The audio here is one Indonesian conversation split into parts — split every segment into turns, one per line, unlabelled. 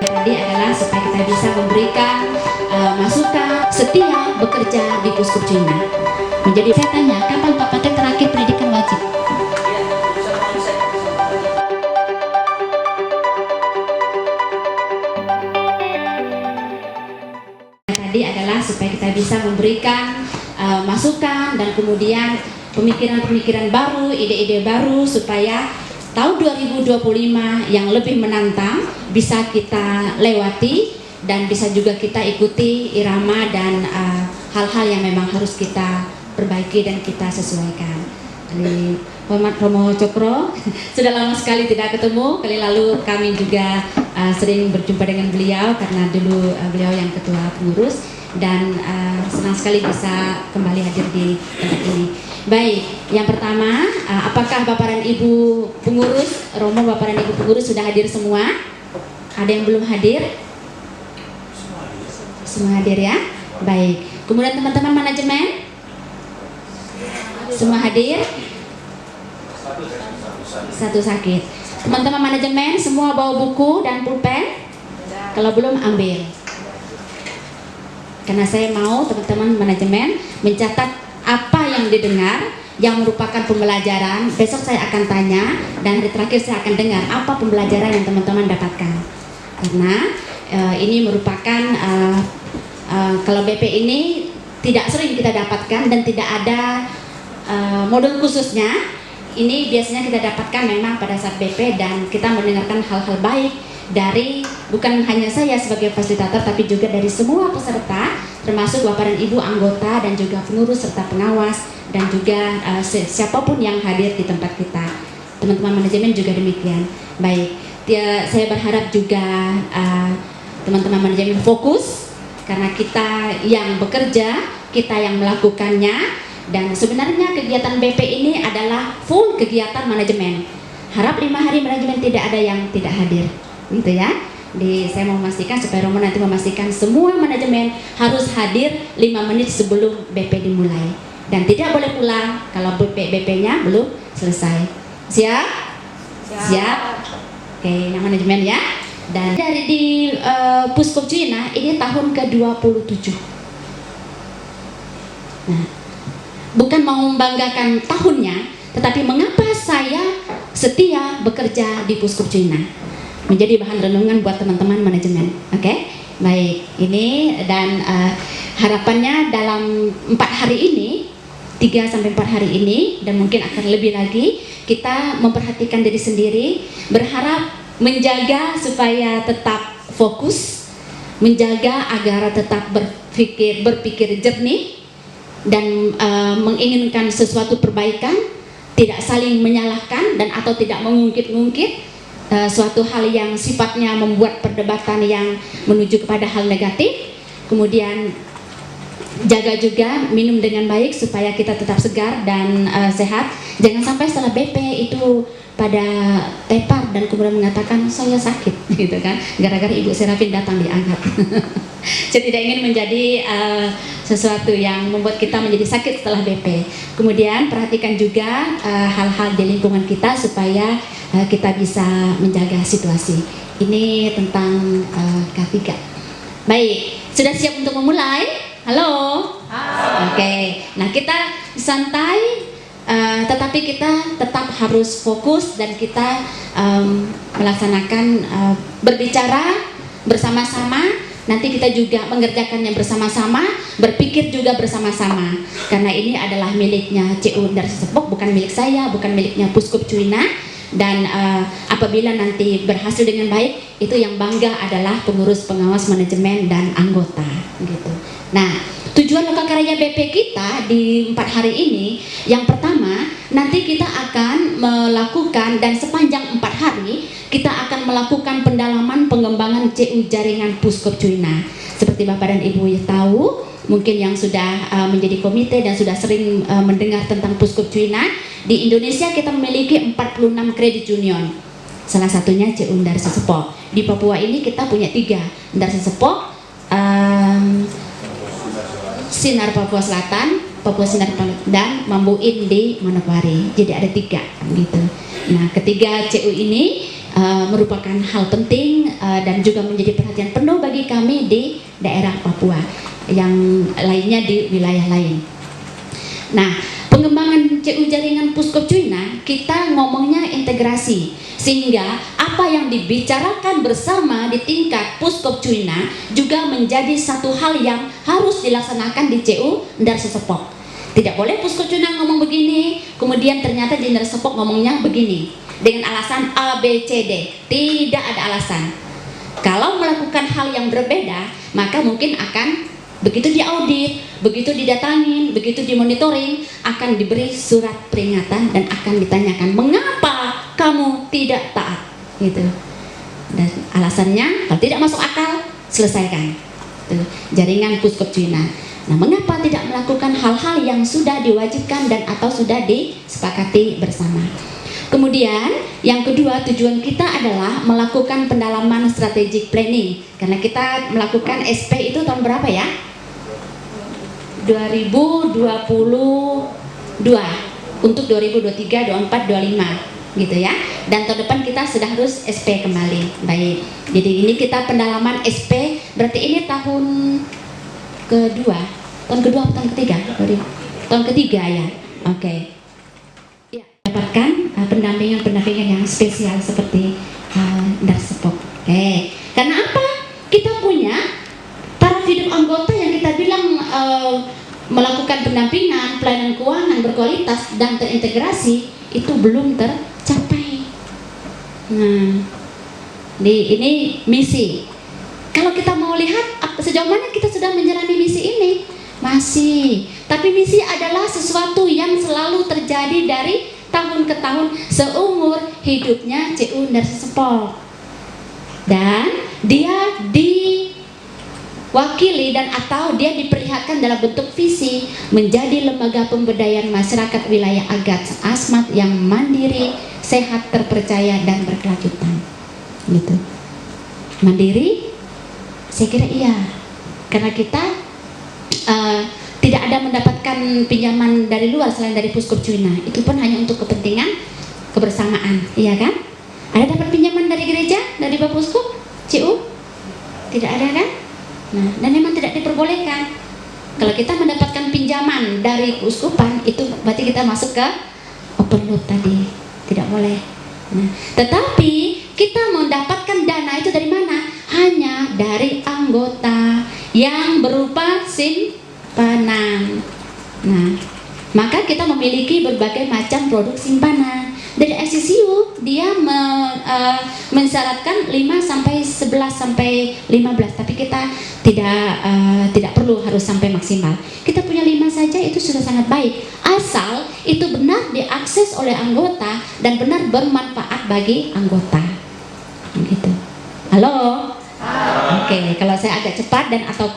Tadi adalah supaya kita bisa memberikan masukan, setia bekerja di Puskup Cina. Menjadi saya tanya, kapan Pak Paten terakhir pendidikan wajib? Tadi adalah supaya kita bisa memberikan masukan dan kemudian pemikiran-pemikiran baru, ide-ide baru supaya tahun 2025 yang lebih menantang bisa kita lewati dan bisa juga kita ikuti irama dan hal-hal yang memang harus kita perbaiki dan kita sesuaikan. Ini Muhammad Romo Cokro sudah lama sekali tidak ketemu. Kali lalu kami juga sering berjumpa dengan beliau karena dulu beliau yang ketua pengurus dan senang sekali bisa kembali hadir di tempat ini. Baik, yang pertama, apakah Bapak dan Ibu pengurus, Romo Bapak dan Ibu pengurus sudah hadir semua? Ada yang belum hadir? Semua hadir ya? Baik, kemudian teman-teman manajemen? Semua hadir? Satu sakit. Teman-teman manajemen semua bawa buku dan pulpen? Kalau belum ambil. Karena saya mau teman-teman manajemen mencatat apa yang didengar yang merupakan pembelajaran. Besok saya akan tanya dan hari terakhir saya akan dengar apa pembelajaran yang teman-teman dapatkan. Karena ini merupakan kalau BP ini tidak sering kita dapatkan dan tidak ada modul khususnya. Ini biasanya kita dapatkan memang pada saat BP dan kita mendengarkan hal-hal baik dari bukan hanya saya sebagai fasilitator tapi juga dari semua peserta termasuk Bapak dan Ibu anggota dan juga pengurus serta pengawas dan juga siapapun yang hadir di tempat kita. Teman-teman manajemen juga demikian. Baik, saya berharap juga teman-teman manajemen fokus karena kita yang bekerja, kita yang melakukannya. Dan sebenarnya kegiatan BP ini adalah full kegiatan manajemen. Harap 5 hari manajemen tidak ada yang tidak hadir, gitu ya. Saya mau memastikan supaya Romo nanti memastikan semua manajemen harus hadir 5 menit sebelum BP dimulai. Dan tidak boleh pulang kalau BP-nya belum selesai. Siap? Siap? Oke, yang manajemen ya. Dan dari di Puskup Cina ini tahun ke-27. Nah, bukan mau membanggakan tahunnya, tetapi mengapa saya setia bekerja di Puskup Cina. Menjadi bahan renungan buat teman-teman manajemen. Oke? Baik, ini dan harapannya dalam 4 hari ini, 3-4 hari ini, dan mungkin akan lebih lagi, kita memperhatikan diri sendiri, berharap menjaga supaya tetap fokus, menjaga agar tetap berpikir jernih, dan menginginkan sesuatu perbaikan, tidak saling menyalahkan dan atau tidak mengungkit-ungkit suatu hal yang sifatnya membuat perdebatan yang menuju kepada hal negatif. Kemudian jaga juga minum dengan baik supaya kita tetap segar dan sehat. Jangan sampai setelah BP itu pada tepar dan kemudian mengatakan saya sakit, gitu kan? Gara-gara Ibu Serafin datang diangkat. Saya tidak ingin menjadi sesuatu yang membuat kita menjadi sakit setelah BP. Kemudian perhatikan juga hal-hal di lingkungan kita supaya kita bisa menjaga situasi. Ini tentang K3. Baik, sudah siap untuk memulai? Halo? Oke, nah kita santai, tetapi kita tetap harus fokus dan kita melaksanakan berbicara bersama-sama. Nanti kita juga mengerjakannya bersama-sama, berpikir juga bersama-sama. Karena ini adalah miliknya CU Darsi Sepok, bukan milik saya, bukan miliknya Puskup Cina. Dan apabila nanti berhasil dengan baik, itu yang bangga adalah pengurus, pengawas, manajemen, dan anggota, gitu. Nah, tujuan lokakarya BP kita di 4 hari ini, yang pertama, nanti kita akan melakukan dan sepanjang 4 hari kita akan melakukan pendalaman pengembangan CU jaringan Puskup Cina. Seperti Bapak dan Ibu tahu, mungkin yang sudah menjadi komite dan sudah sering mendengar tentang Puskup Cina, di Indonesia kita memiliki 46 kredit union. Salah satunya CU Darsi Sepok. Di Papua ini kita punya 3, Darsi Sepok, Sinar Papua Selatan, Papua Sinar dan Mambuin di Manokwari. Jadi ada 3 gitu. Nah, ketiga CU ini merupakan hal penting dan juga menjadi perhatian penuh bagi kami di daerah Papua, yang lainnya di wilayah lain. Nah, pengembangan CU jaringan Puskop Cuina, kita ngomongnya integrasi, sehingga apa yang dibicarakan bersama di tingkat Puskop Cuina juga menjadi satu hal yang harus dilaksanakan di CU Ndar Sesepok. Tidak boleh Puskop Cuina ngomong begini, kemudian ternyata di Ndar Sesepok ngomongnya begini dengan alasan A, B, C, D. Tidak ada alasan. Kalau melakukan hal yang berbeda, maka mungkin akan begitu diaudit, begitu didatangin, begitu dimonitoring, akan diberi surat peringatan dan akan ditanyakan mengapa kamu tidak taat, gitu. Dan alasannya kalau tidak masuk akal, selesaikan. Tuh, jaringan Puskop Cuina. Nah, mengapa tidak melakukan hal-hal yang sudah diwajibkan dan atau sudah disepakati bersama? Kemudian yang kedua, tujuan kita adalah melakukan pendalaman strategic planning, karena kita melakukan SP itu tahun berapa ya? 2022 untuk 2023, 24, 25 gitu ya. Dan tahun depan kita sudah harus SP kembali. Baik. Jadi ini kita pendalaman SP, berarti ini tahun kedua atau tahun ketiga? Tahun ketiga ya. Oke. Ya, dapatkan pendampingan yang spesial seperti Ndar Sesepok. Oke. Karena apa? Kita punya taraf hidup anggota yang kita bilang melakukan pendampingan, pelayanan keuangan berkualitas dan terintegrasi itu belum tercapai. Nah, ini misi. Kalau kita mau lihat sejauh mana kita sudah menjalani misi ini, masih. Tapi misi adalah sesuatu yang selalu terjadi dari tahun ke tahun seumur hidupnya CU Ndar Sesepok. Dan dia diwakili dan atau dia diperlihatkan dalam bentuk visi menjadi lembaga pemberdayaan masyarakat wilayah Agats Asmat yang mandiri, sehat, terpercaya dan berkelanjutan. Gitu. Mandiri? Saya kira iya. Karena kita tidak ada mendapatkan pinjaman dari luar selain dari Puskop Cuina. Itu pun hanya untuk kepentingan kebersamaan, iya kan? Ada dapat pinjaman dari gereja, dari Bapak Puskop? CU? Tidak ada kan? Nah, dan memang tidak diperbolehkan. Kalau kita mendapatkan pinjaman dari keuskupan, itu berarti kita masuk ke open loop tadi. Tidak boleh. Nah, tetapi kita mendapatkan dana itu dari mana? Hanya dari anggota yang berupa simpanan. Nah, maka kita memiliki berbagai macam produk simpanan. Dari SCCU dia mensyaratkan 5 sampai 11 sampai 15, tapi kita tidak perlu harus sampai maksimal. Kita punya 5 saja itu sudah sangat baik, asal itu benar diakses oleh anggota dan benar bermanfaat bagi anggota. Gitu. Halo? Oke, kalau saya agak cepat dan atau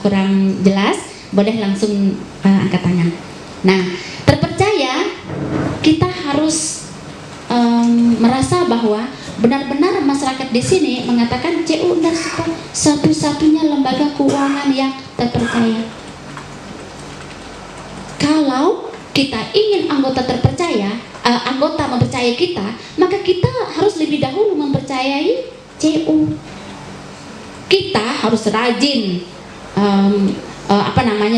kurang jelas, boleh langsung angkat tangan. Nah, terpercaya kita harus merasa bahwa benar-benar masyarakat di sini mengatakan CU Ndar Sesepok satu-satunya lembaga keuangan yang terpercaya. Kalau kita ingin anggota terpercaya, anggota mempercayai kita, maka kita harus lebih dahulu mempercayai CU. Kita harus rajin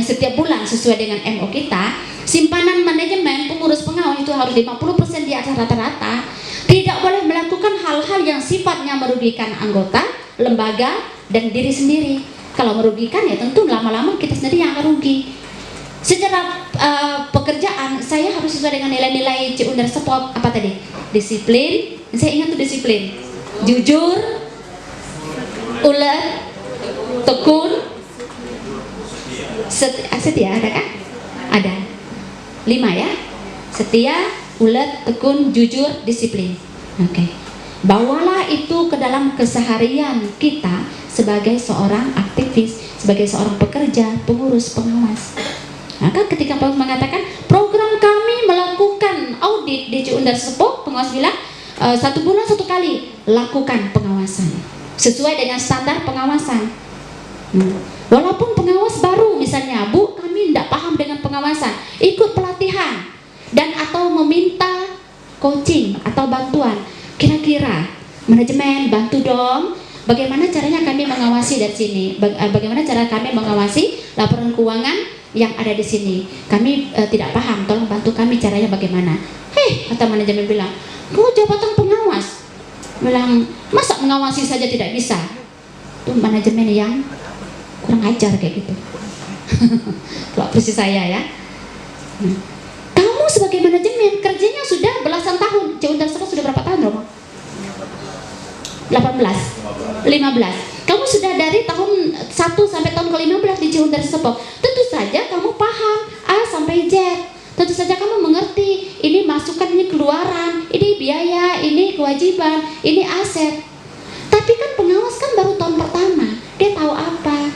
setiap bulan sesuai dengan MO kita. Simpanan manajemen pengurus pengawas itu harus 50% di atas rata-rata. Tidak boleh melakukan hal-hal yang sifatnya merugikan anggota, lembaga, dan diri sendiri. Kalau merugikan ya tentu lama-lama kita sendiri yang akan rugi. Secara pekerjaan saya harus sesuai dengan nilai-nilai CU Ndar Sesepok. Apa tadi? Disiplin. Saya ingat tuh disiplin. Jujur, ulet, tekun, setia, ada kan? Ada 5 ya. Setia, ulet, tekun, jujur, disiplin. Oke. Bawalah itu ke dalam keseharian kita sebagai seorang aktivis, sebagai seorang pekerja, pengurus, pengawas. Maka ketika Paulus mengatakan program kami melakukan audit di CU Ndar Sesepok, pengawas bilang 1 bulan 1 kali lakukan pengawasan sesuai dengan standar pengawasan. Walaupun pengawas baru misalnya, Bu, kami tidak paham dengan pengawasan, ikut pelatihan dan atau meminta coaching atau bantuan. Kira-kira manajemen bantu dong, bagaimana caranya kami mengawasi dari sini, bagaimana cara kami mengawasi laporan keuangan yang ada di sini. Kami tidak paham, tolong bantu kami caranya bagaimana. Hei, kata manajemen bilang, kamu jabatan pengawas. Bilang, masa mengawasi saja tidak bisa? Itu manajemen yang kurang ajar kayak gitu. Kalau persis saya ya. Nah, kamu sebagai manajemen kerjanya sudah belasan tahun. Ciundar Sepok sudah berapa tahun, Romo? 18, 15. Kamu sudah dari tahun 1 sampai tahun ke-15 di Ciundar Sepok. Tentu saja kamu paham A sampai Z. Tentu saja kamu mengerti ini masukan, ini keluaran, ini biaya, ini kewajiban, ini aset. Tapi kan pengawas kan baru tahun pertama, dia tahu apa.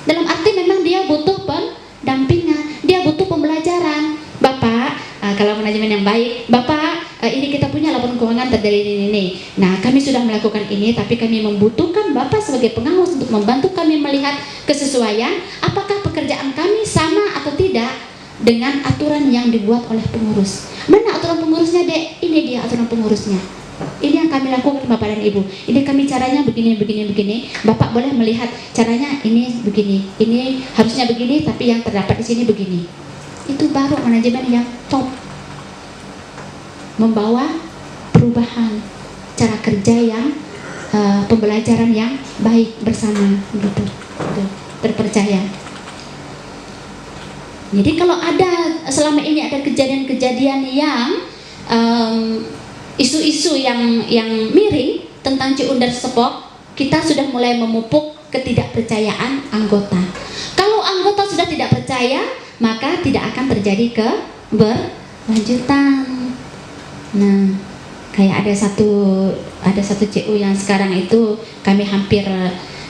Dalam arti memang dia butuh pendampingan, dia butuh pembelajaran. Bapak, kalau manajemen yang baik, Bapak, ini kita punya laporan keuangan terdiri ini. Nah, kami sudah melakukan ini, tapi kami membutuhkan Bapak sebagai pengawas untuk membantu kami melihat kesesuaian, apakah pekerjaan kami sama atau tidak dengan aturan yang dibuat oleh pengurus. Mana aturan pengurusnya, Dek? Ini dia aturan pengurusnya. Ini yang kami lakukan, Bapak dan Ibu. Ini kami caranya begini. Bapak boleh melihat caranya ini begini. Ini harusnya begini, tapi yang terdapat di sini begini. Itu baru manajemen yang top. Membawa perubahan cara kerja yang pembelajaran yang baik bersama gitu. Terpercaya. Jadi kalau ada selama ini ada kejadian-kejadian yang isu-isu yang miring tentang Ciundar Sepok, kita sudah mulai memupuk ketidakpercayaan anggota. Kalau anggota sudah tidak percaya, maka tidak akan terjadi keberlanjutan. Nah, kayak ada satu CU yang sekarang itu kami hampir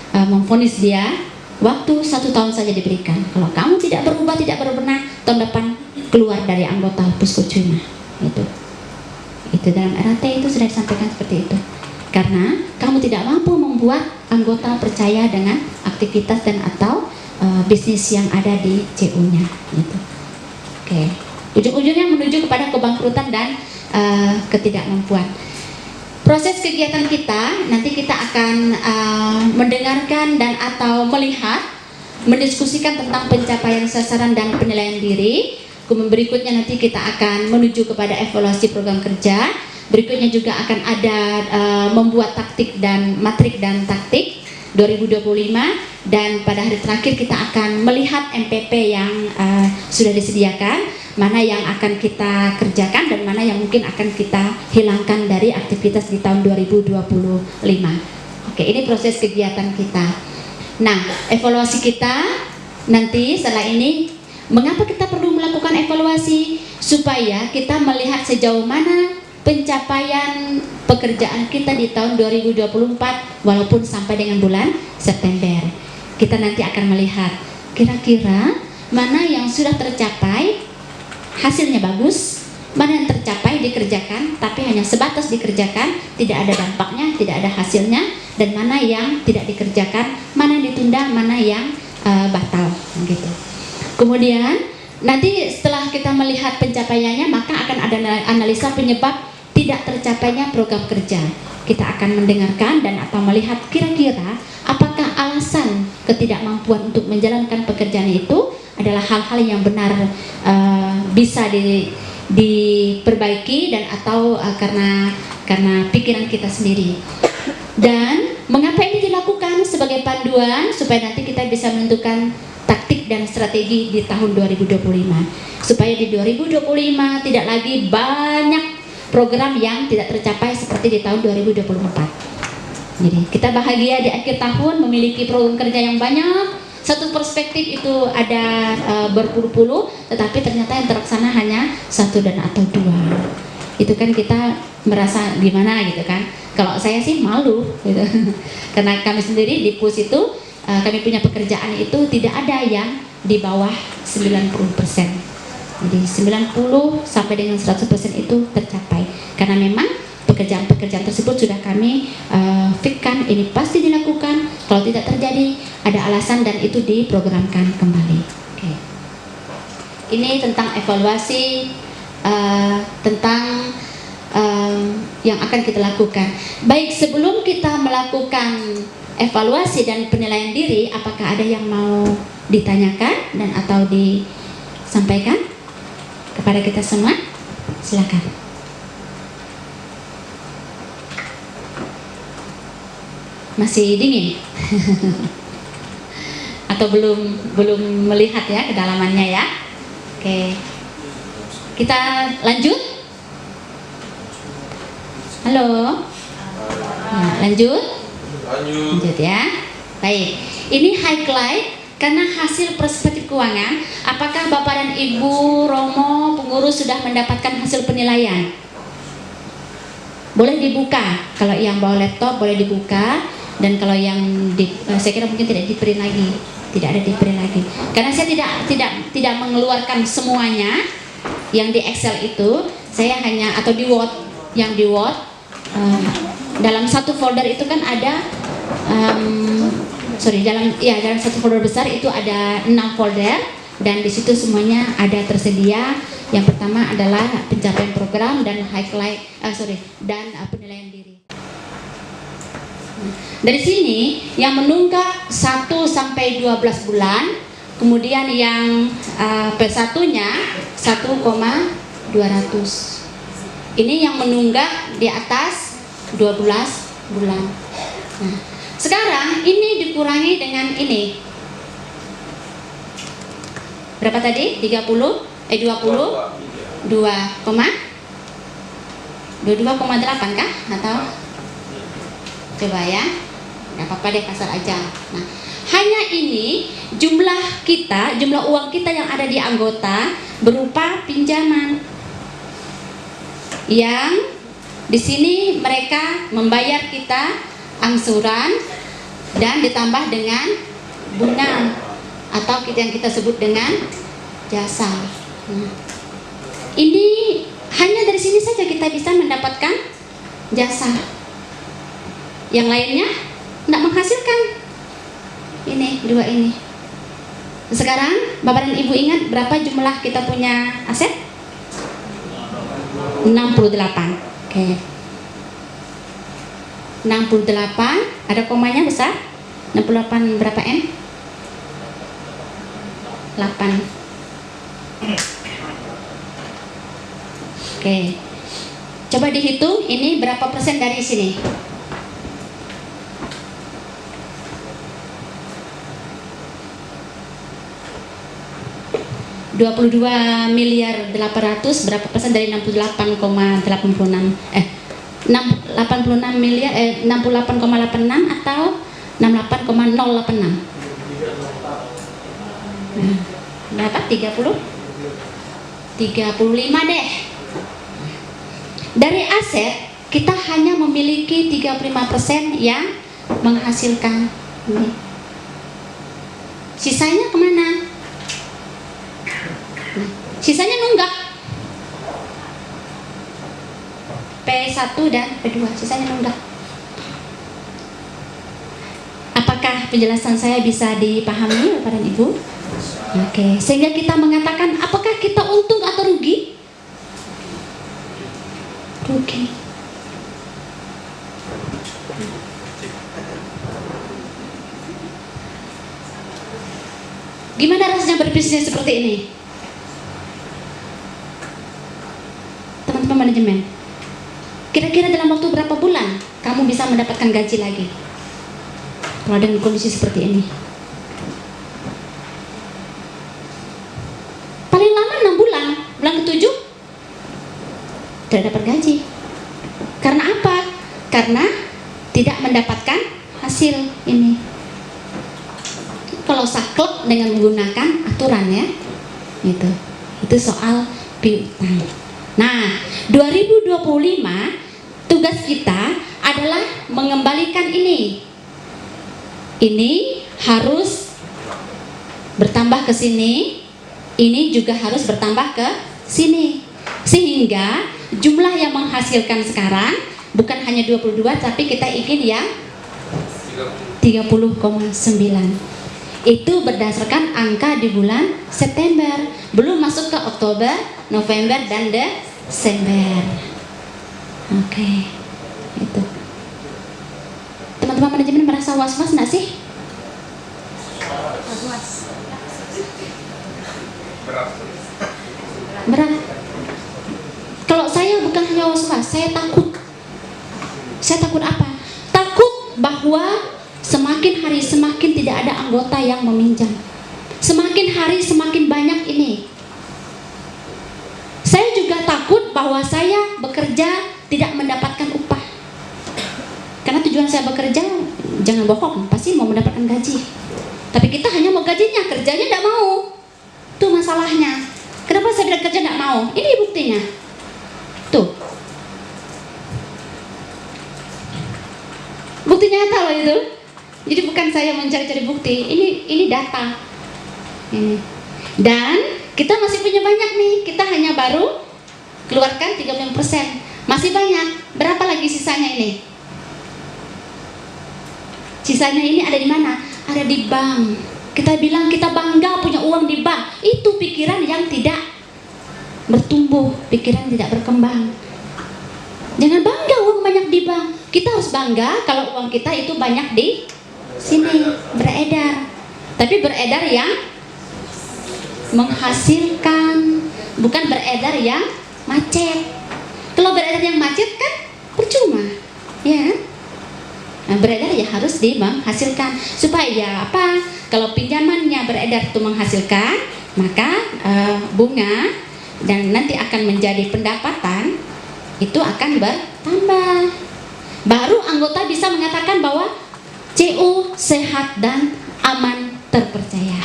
memvonis dia. Waktu 1 tahun saja diberikan. Kalau kamu tidak berubah, tidak berbenah, tahun depan keluar dari anggota Puskutjuna. Itu dalam RAT itu sudah disampaikan seperti itu. Karena kamu tidak mampu membuat anggota percaya dengan aktivitas dan atau bisnis yang ada di CU-nya. Gitu. Oke. Ujung-ujungnya menuju kepada kebangkrutan dan ketidakmampuan. Proses kegiatan kita, nanti kita akan mendengarkan dan atau melihat, mendiskusikan tentang pencapaian sasaran dan penilaian diri. Kemudian berikutnya nanti kita akan menuju kepada evaluasi program kerja. Berikutnya juga akan ada membuat taktik dan matrik dan taktik 2025. Dan pada hari terakhir kita akan melihat MPP yang sudah disediakan, mana yang akan kita kerjakan dan mana yang mungkin akan kita hilangkan dari aktivitas di tahun 2025. Oke, ini proses kegiatan kita. Nah, evaluasi kita nanti setelah ini, mengapa kita perlu melakukan evaluasi? Supaya kita melihat sejauh mana pencapaian pekerjaan kita di tahun 2024 walaupun sampai dengan bulan September. Kita nanti akan melihat kira-kira mana yang sudah tercapai, hasilnya bagus, mana yang tercapai dikerjakan tapi hanya sebatas dikerjakan, tidak ada dampaknya, tidak ada hasilnya, dan mana yang tidak dikerjakan, mana yang ditunda, mana yang batal gitu. Kemudian nanti setelah kita melihat pencapaiannya, maka akan ada analisa penyebab tidak tercapainya program kerja. Kita akan mendengarkan dan atau melihat kira-kira apakah alasan ketidakmampuan untuk menjalankan pekerjaan itu adalah hal-hal yang benar bisa diperbaiki dan atau karena pikiran kita sendiri. Dan mengapa ini dilakukan sebagai panduan supaya nanti kita bisa menentukan taktik dan strategi di tahun 2025, supaya di 2025 tidak lagi banyak program yang tidak tercapai seperti di tahun 2024. Jadi kita bahagia di akhir tahun memiliki program kerja yang banyak. Satu perspektif itu ada berpuluh-puluh, tetapi ternyata yang terlaksana hanya 1 dan atau 2. Itu kan kita merasa gimana gitu kan. Kalau saya sih malu gitu. Karena kami sendiri di PUS itu kami punya pekerjaan itu tidak ada yang di bawah 90%. Jadi 90 sampai dengan 100% itu tercapai. Karena memang pekerjaan-pekerjaan tersebut sudah kami fikirkan ini pasti dilakukan. Kalau tidak terjadi ada alasan dan itu diprogramkan kembali. Oke. Ini tentang evaluasi, tentang yang akan kita lakukan. Baik, sebelum kita melakukan evaluasi dan penilaian diri, apakah ada yang mau ditanyakan dan atau disampaikan kepada kita semua? Silakan. Masih dingin? Atau belum melihat ya kedalamannya ya? Oke. Kita lanjut. Halo. Nah, lanjut ya. Baik. Ini highlight karena hasil perspektif keuangan. Apakah Bapak dan Ibu Romo pengurus sudah mendapatkan hasil penilaian? Boleh dibuka. Kalau yang bawa laptop boleh dibuka, dan kalau yang saya kira mungkin tidak di-print lagi. Tidak ada di-print lagi. Karena saya tidak mengeluarkan semuanya yang di Excel itu. Saya hanya, atau di Word, yang di Word dalam satu folder itu kan ada dalam satu folder besar itu ada 6 folder, dan di situ semuanya ada tersedia. Yang pertama adalah pencapaian program dan penilaian diri. Dari sini yang menunggak 1 sampai 12 bulan, kemudian yang P1-nya 1,200. Ini yang menunggak di atas 12 bulan. Nah, sekarang ini dikurangi dengan ini. Berapa tadi? 22,8 kah? Atau coba ya. Nggak apa-apa deh, kasar aja. Nah, hanya ini jumlah uang kita yang ada di anggota berupa pinjaman. Yang di sini mereka membayar kita angsuran dan ditambah dengan bunga atau yang kita sebut dengan jasa. Nah, ini hanya dari sini saja kita bisa mendapatkan jasa. Yang lainnya tidak menghasilkan. Ini dua ini. Sekarang Bapak dan Ibu ingat berapa jumlah kita punya aset? 68. Oke. 68, ada komanya besar. 68 berapa N? 8. Oke. Coba dihitung ini berapa persen dari sini? 22.800.000.000 berapa persen dari 68,86 86 miliar 68,86 atau 68,086? Berapa? 35 deh. Dari aset kita hanya memiliki 35% yang menghasilkan ini. Sisanya kemana? Sisanya nunggak. P1 dan P2 sisanya nunggak. Apakah penjelasan saya bisa dipahami Bapak dan Ibu? Oke, sehingga kita mengatakan apakah kita untung atau rugi? Rugi. Gimana rasanya berbisnis seperti ini? Teman-teman manajemen, kira-kira dalam waktu berapa bulan kamu bisa mendapatkan gaji lagi kalau dengan kondisi seperti ini? Paling lama 6 bulan, bulan ke-7 tidak dapat gaji. Karena apa? Karena tidak mendapatkan hasil ini. Kalau saklek dengan menggunakan aturan ya, itu soal piutang. Nah, 2025 tugas kita adalah mengembalikan ini. Ini harus bertambah ke sini, ini juga harus bertambah ke sini. Sehingga jumlah yang menghasilkan sekarang bukan hanya 22, tapi kita ingin yang 30,9. Itu berdasarkan angka di bulan September, belum masuk ke Oktober, November, dan Desember. Oke, itu. Teman-teman manajemen merasa was-was nggak sih? Berat. Kalau saya bukan hanya was-was, saya takut. Saya takut apa? Takut bahwa semakin hari semakin tidak ada anggota yang meminjam. Semakin hari semakin banyak ini. Saya juga takut bahwa saya bekerja tidak mendapatkan upah. Karena tujuan saya bekerja, jangan bohong, pasti mau mendapatkan gaji. Tapi kita hanya mau gajinya, kerjanya tidak mau. Itu masalahnya. Kenapa saya bilang kerja tidak mau? Ini buktinya. Tuh. Bukti nyata loh itu. Jadi bukan saya mencari-cari bukti, ini data. Ini. Dan kita masih punya banyak nih. Kita hanya baru keluarkan 35%. Masih banyak. Berapa lagi sisanya ini? Sisanya ini ada di mana? Ada di bank. Kita bilang kita bangga punya uang di bank. Itu pikiran yang tidak bertumbuh, pikiran tidak berkembang. Jangan bangga uang banyak di bank. Kita harus bangga kalau uang kita itu banyak di sini, beredar. Tapi beredar yang menghasilkan, bukan beredar yang macet. Kalau beredar yang macet kan percuma, ya. Nah, beredar ya harus menghasilkan supaya apa? Kalau pinjamannya beredar itu menghasilkan, maka bunga dan nanti akan menjadi pendapatan itu akan bertambah. Baru anggota bisa mengatakan bahwa CU sehat dan aman terpercaya.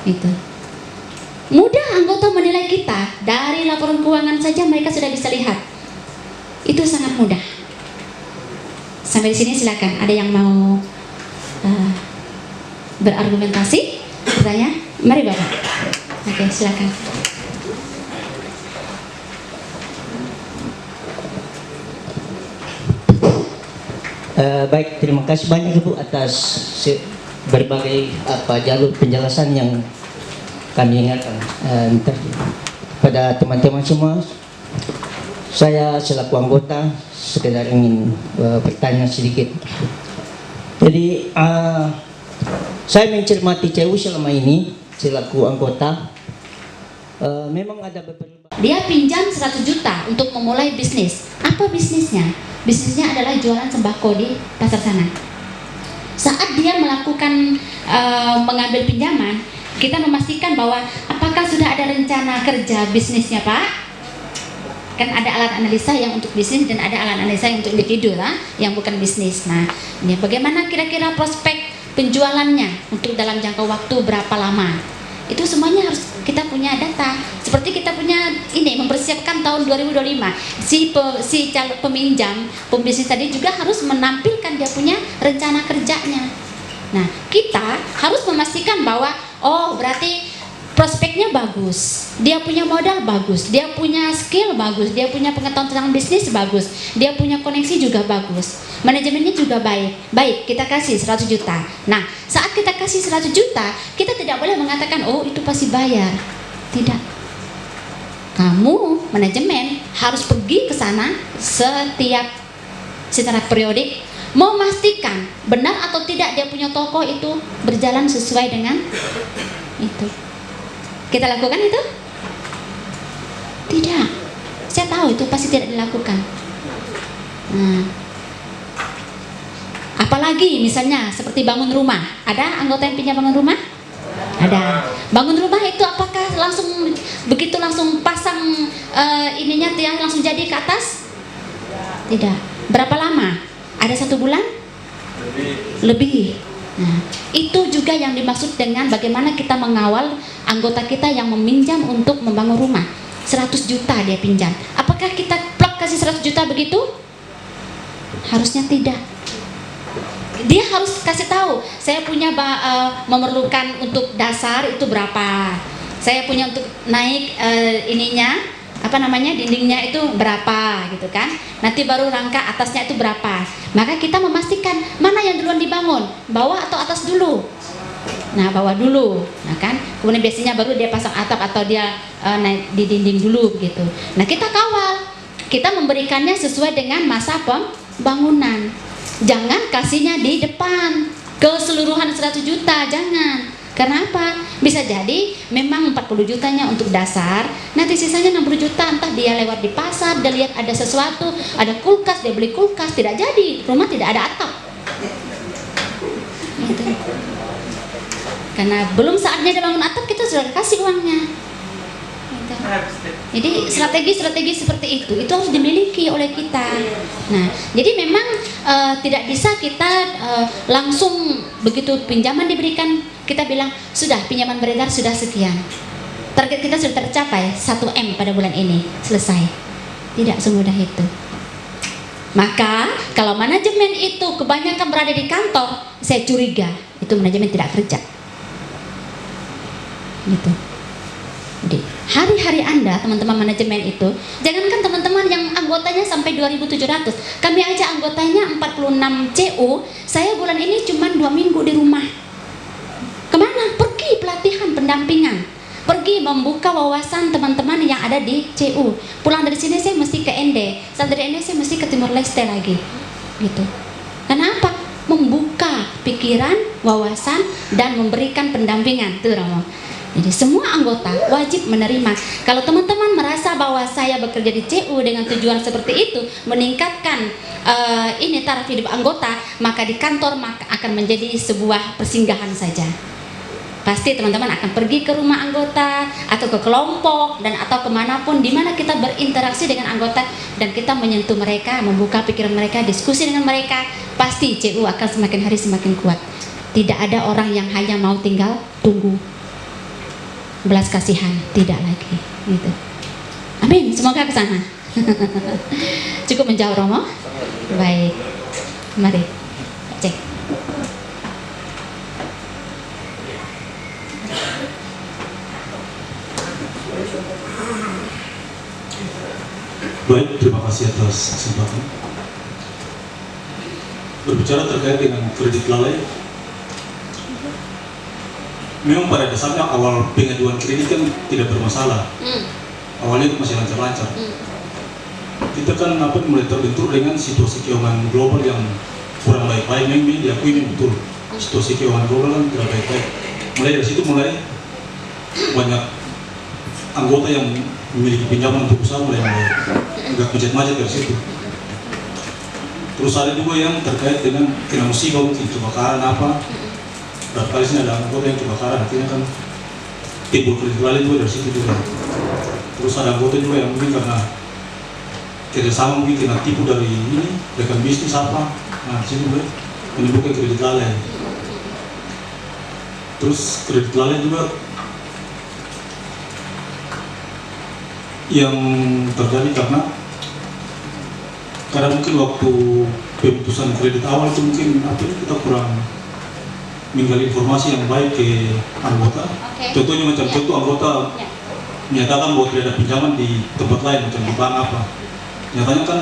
Itu. Mudah anggota menilai kita dari laporan keuangan saja mereka sudah bisa lihat. Itu sangat mudah. Sampai di sini silakan. Ada yang mau berargumentasi? Bertanya? Mari Bapak. Oke, silakan.
Baik, terima kasih banyak Ibu atas berbagai jalur penjelasan yang kami ingatkan pada teman-teman semua. Saya selaku anggota sekedar ingin bertanya sedikit. Jadi saya mencermati CU selama ini selaku anggota, memang ada beberapa.
Dia pinjam 100 juta untuk memulai bisnis. Apa bisnisnya? Bisnisnya adalah jualan sembako di pasar sana. Saat dia melakukan mengambil pinjaman, kita memastikan bahwa apakah sudah ada rencana kerja bisnisnya Pak? Kan ada alat analisa yang untuk bisnis dan ada alat analisa yang untuk individu lah, yang bukan bisnis. Nah, ini bagaimana kira-kira prospek penjualannya untuk dalam jangka waktu berapa lama? Itu semuanya harus kita punya data. Seperti kita punya ini mempersiapkan tahun 2025. Si calon peminjam, pembisnis tadi juga harus menampilkan dia punya rencana kerjanya. Nah, kita harus memastikan bahwa berarti prospeknya bagus, dia punya modal bagus, dia punya skill bagus, dia punya pengetahuan tentang bisnis bagus, dia punya koneksi juga bagus, manajemennya juga baik, kita kasih 100 juta. Nah, saat kita kasih 100 juta, kita tidak boleh mengatakan, oh itu pasti bayar. Tidak. Kamu, manajemen, harus pergi ke sana secara periodik, memastikan benar atau tidak dia punya toko itu berjalan sesuai dengan itu. Kita lakukan itu? Tidak. Saya tahu itu pasti tidak dilakukan. Nah, apalagi misalnya seperti bangun rumah. Ada anggota yang pinjam bangun rumah? Ada. Bangun rumah itu apakah langsung begitu langsung pasang ininya tiang langsung jadi ke atas? Tidak. Berapa lama? Ada 1 bulan? Lebih. Nah, itu juga yang dimaksud dengan bagaimana kita mengawal anggota kita yang meminjam untuk membangun rumah. 100 juta dia pinjam. Apakah kita plak kasih 100 juta begitu? Harusnya tidak. Dia harus kasih tahu, saya punya memerlukan untuk dasar itu berapa. Saya punya untuk naik dindingnya itu berapa gitu kan. Nanti baru rangka atasnya itu berapa. Maka kita memastikan mana yang duluan dibangun, bawah atau atas dulu. Nah, bawah dulu. Nah kan, kemudian biasanya baru dia pasang atap atau dia naik di dinding dulu begitu. Nah, kita kawal. kita memberikannya sesuai dengan masa pembangunan. Jangan kasihnya di depan keseluruhan 100 juta, jangan. Kenapa? Bisa jadi memang 40 jutanya untuk dasar, nanti sisanya 60 juta entah dia lewat di pasar, dia lihat ada sesuatu, ada kulkas, dia beli kulkas, tidak jadi, rumah tidak ada atap. Gitu. Karena belum saatnya dia bangun atap, kita sudah kasih uangnya. Gitu. Jadi strategi-strategi seperti itu harus dimiliki oleh kita. Nah, jadi memang tidak bisa kita langsung begitu pinjaman diberikan, kita bilang sudah pinjaman beredar sudah sekian, target kita sudah tercapai 1 M pada bulan ini, selesai. Tidak semudah itu. Maka kalau manajemen itu kebanyakan berada di kantor, saya curiga itu manajemen tidak kerja. Gitu. Jadi hari-hari Anda teman-teman manajemen itu, jangankan teman-teman yang anggotanya sampai 2.700, kami aja anggotanya 46 CU, saya bulan ini cuma 2 minggu di rumah. Kemana? Pergi pelatihan pendampingan, pergi membuka wawasan teman-teman yang ada di CU. Pulang dari sini saya mesti ke ND, setelah dari ND saya mesti ke Timur Leste lagi, gitu. Kenapa? Membuka pikiran, wawasan, dan memberikan pendampingan, tuh Romo. Jadi semua anggota wajib menerima. Kalau teman-teman merasa bahwa saya bekerja di CU dengan tujuan seperti itu, meningkatkan ini taraf hidup anggota, maka di kantor akan menjadi sebuah persinggahan saja. Pasti teman-teman akan pergi ke rumah anggota atau ke kelompok dan atau kemanapun di mana kita berinteraksi dengan anggota dan kita menyentuh mereka, membuka pikiran mereka, diskusi dengan mereka. Pasti CU akan semakin hari semakin kuat. Tidak ada orang yang hanya mau tinggal tunggu belas kasihan, tidak lagi. Gitu. Amin. Semoga ke sana. Cukup menjawab Romo. Baik. Mari cek.
Baik, terima kasih atas kesempatan. Berbicara terkait dengan kredit lalai, memang pada dasarnya awal pengajuan kredit kan tidak bermasalah. Awalnya itu masih lancar-lancar. Kita kan mulai terbentur dengan situasi keuangan global yang kurang baik-baik. Memang diakui ini betul. Situasi keuangan global kan tidak baik-baik. Mulai dari situ banyak anggota yang memiliki pinjaman untuk usaha mulai agak macet-macet dari situ. Terus ada juga yang terkait dengan kena musibah, mungkin kebakaran apa. Berapa kali sini ada anggota yang kebakaran, artinya kan timbul kredit lalai juga dari situ juga. Terus ada anggota juga yang mungkin karena kerjasama mungkin kena tipu dari ini rekan bisnis apa, nah situ juga menimbulkan kredit lalai. Terus kredit lalai juga yang terjadi karena mungkin waktu pemutusan kredit awal itu mungkin kita kurang menggali informasi yang baik ke anggota. Contohnya macam contoh anggota menyatakan bahwa tidak ada pinjaman di tempat lain macam di bank apa. Nyatanya kan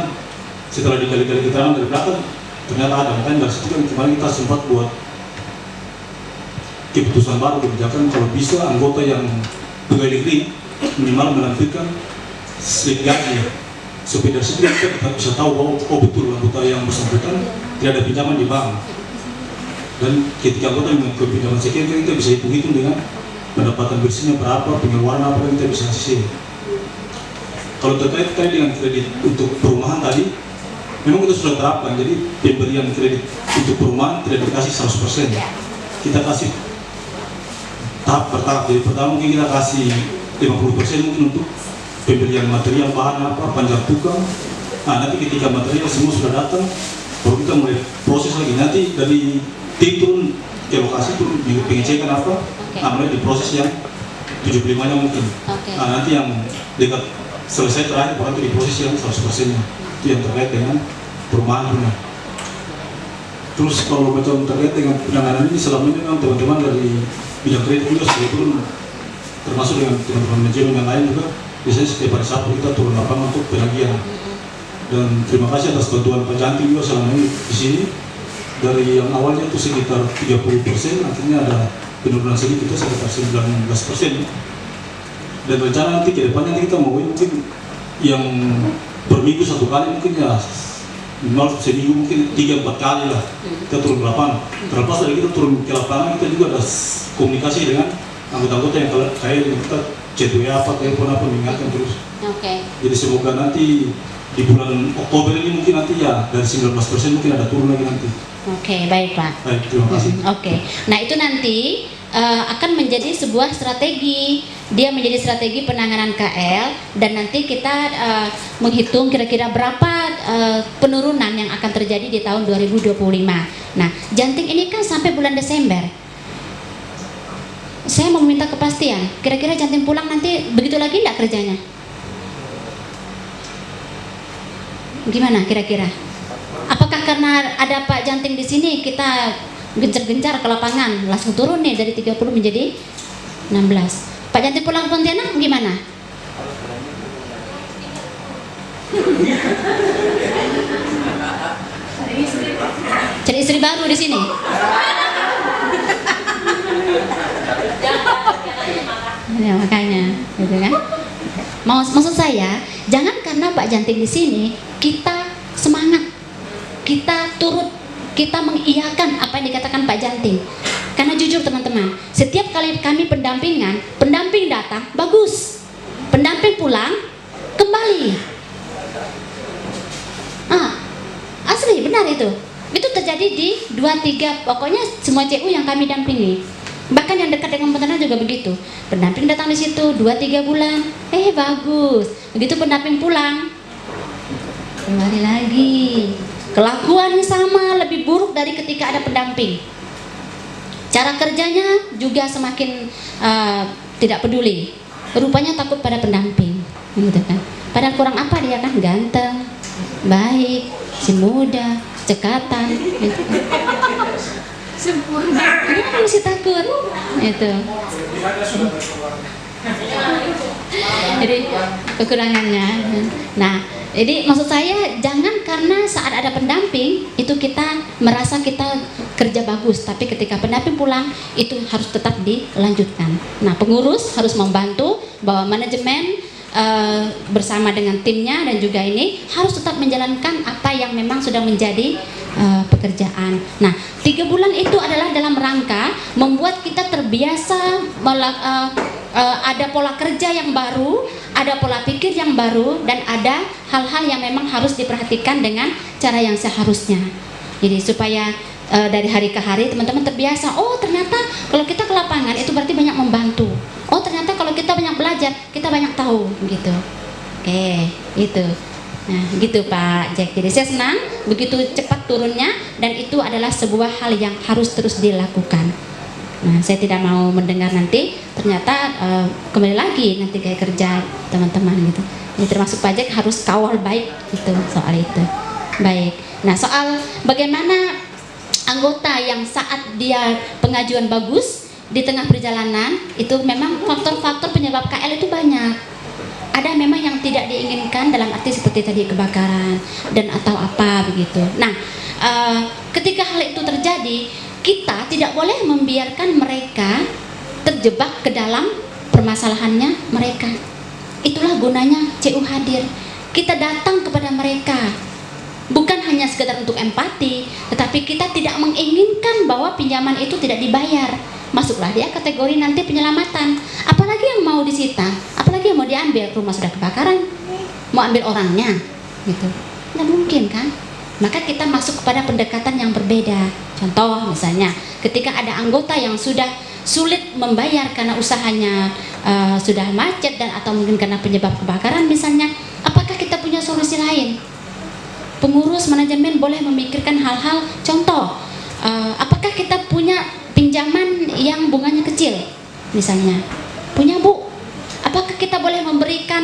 setelah digali-gali keterangan dari belakang ternyata ada. Makanya dari situ kan kemarin kita sempat buat keputusan baru kebijakan kalau bisa anggota yang pegawai negeri minimal menampilkan slip gaji. Supaya dari situ kita bisa tahu bahwa betul anggota yang bersangkutan tidak ada pinjaman di bank. Dan ketika anggota mengaku pinjaman sekian, kita bisa hitung-hitung dengan pendapatan bersihnya berapa, pengeluaran apa yang kita bisa sisih. Kalau terkait dengan kredit untuk perumahan tadi, memang kita sudah terapkan. Jadi pemberian kredit untuk perumahan tidak dikasih 100%. Kita kasih tahap per tahap. Jadi pertama mungkin kita kasih 50% mungkin untuk pembelian material, bahan apa, panjang tukang. Nah nanti ketika material semua sudah datang, baru kita mulai proses lagi. Nanti dari tim turun ke lokasi turun pengecekan apa, nah mulai diproses yang 75-nya mungkin. Nah nanti yang dekat selesai terakhir baru diproses yang 100%-nya. Itu yang terkait dengan perumahan rumah. Terus kalau macam terkait dengan penanganan ini selama ini memang teman-teman dari bidang kredit juga sebetulnya termasuk dengan teman-teman manajemen yang lain juga biasanya setiap hari Sabtu kita turun lapangan untuk penagihan. Dan terima kasih atas bantuan Pak Cantik juga selama ini di sini. Dari yang awalnya itu sekitar 30%, akhirnya ada penurunan sedikit itu sekitar 19%. Dan rencana nanti ke depannya kita mau mungkin yang per minggu 1 kali mungkin ya, minimal seminggu mungkin 3-4 kali lah kita turun ke lapangan. Terlepas dari kita turun ke lapangan, kita juga ada komunikasi dengan anggota-anggota yang kayak kita chat WA apa, telepon apa, mengingatkan terus.
Oke.
Jadi semoga nanti di bulan Oktober ini mungkin nanti ya dari 19% mungkin ada turun lagi nanti.
Oke, baik Pak.
Baik, terima kasih.
Oke. Nah, itu nanti akan menjadi sebuah strategi. Dia menjadi strategi penanganan KL, dan nanti kita menghitung kira-kira berapa penurunan yang akan terjadi di tahun 2025. Nah, Jantik ini kan sampai bulan Desember. Saya mau minta kepastian, kira-kira Jantik pulang nanti begitu lagi enggak kerjanya? Gimana kira-kira? Apakah karena ada Pak Janting di sini kita gencar-gencar ke lapangan, langsung turun nih dari 30 menjadi 16. Pak Janting pulang Pontianak gimana? Cari istri baru di sini. Ya, makanya, gitu kan? Maksud saya, jangan karena Pak Janting di sini kita semangat, kita turut, kita mengiyakan apa yang dikatakan Pak Janting. Karena jujur teman-teman, setiap kali kami pendampingan, pendamping datang bagus, pendamping pulang kembali. Asli benar itu. Itu terjadi di 2-3, pokoknya semua CU yang kami dampingi. Bahkan yang dekat dengan peternak juga begitu. Pendamping datang di situ 2-3 bulan, bagus. Begitu pendamping pulang, kembali lagi. Kelakuannya sama, lebih buruk dari ketika ada pendamping. Cara kerjanya juga semakin tidak peduli. Rupanya takut pada pendamping, gitu kan. Padahal kurang apa dia kan? Ganteng, baik, si muda, cekatan, gitu kan. Sempurna. Kenapa mesti takut? Itu. Jadi kekurangannya. Nah, jadi maksud saya jangan karena saat ada pendamping itu kita merasa kita kerja bagus, tapi ketika pendamping pulang itu harus tetap dilanjutkan. Nah, pengurus harus membantu bahwa manajemen bersama dengan timnya dan juga ini harus tetap menjalankan apa yang memang sudah menjadi pekerjaan. Nah, 3 bulan itu adalah dalam rangka membuat kita terbiasa ada pola kerja yang baru, ada pola pikir yang baru, dan ada hal-hal yang memang harus diperhatikan dengan cara yang seharusnya. Jadi supaya dari hari ke hari teman-teman terbiasa, oh ternyata kalau kita ke lapangan itu berarti banyak membantu. Oh ternyata kalau kita banyak belajar, kita banyak tahu gitu. Oke, itu. Nah, gitu Pak Jack. Jadi saya senang begitu cepat turunnya, dan itu adalah sebuah hal yang harus terus dilakukan. Nah, saya tidak mau mendengar nanti ternyata kembali lagi nanti kayak kerja teman-teman gitu. Ini termasuk Pak Jack harus kawal baik itu soal itu. Baik. Nah, soal bagaimana anggota yang saat dia pengajuan bagus di tengah perjalanan itu memang faktor-faktor penyebab KL itu banyak. Ada memang yang tidak diinginkan dalam arti seperti tadi kebakaran dan atau apa begitu. Nah, ketika hal itu terjadi, kita tidak boleh membiarkan mereka terjebak ke dalam permasalahannya mereka. Itulah gunanya CU hadir. Kita datang kepada mereka. Bukan hanya sekedar untuk empati, tetapi kita tidak menginginkan bahwa pinjaman itu tidak dibayar. Masuklah dia kategori nanti penyelamatan. Apalagi yang mau disita, apalagi yang mau diambil, rumah sudah kebakaran, mau ambil orangnya, gitu. Nggak mungkin kan? Maka kita masuk kepada pendekatan yang berbeda. Contoh misalnya, ketika ada anggota yang sudah sulit membayar karena usahanya sudah macet dan atau mungkin karena penyebab kebakaran misalnya, apakah kita punya solusi lain? Pengurus manajemen boleh memikirkan hal-hal. Contoh, apakah kita punya pinjaman yang bunganya kecil misalnya? Punya Bu? Apakah kita boleh memberikan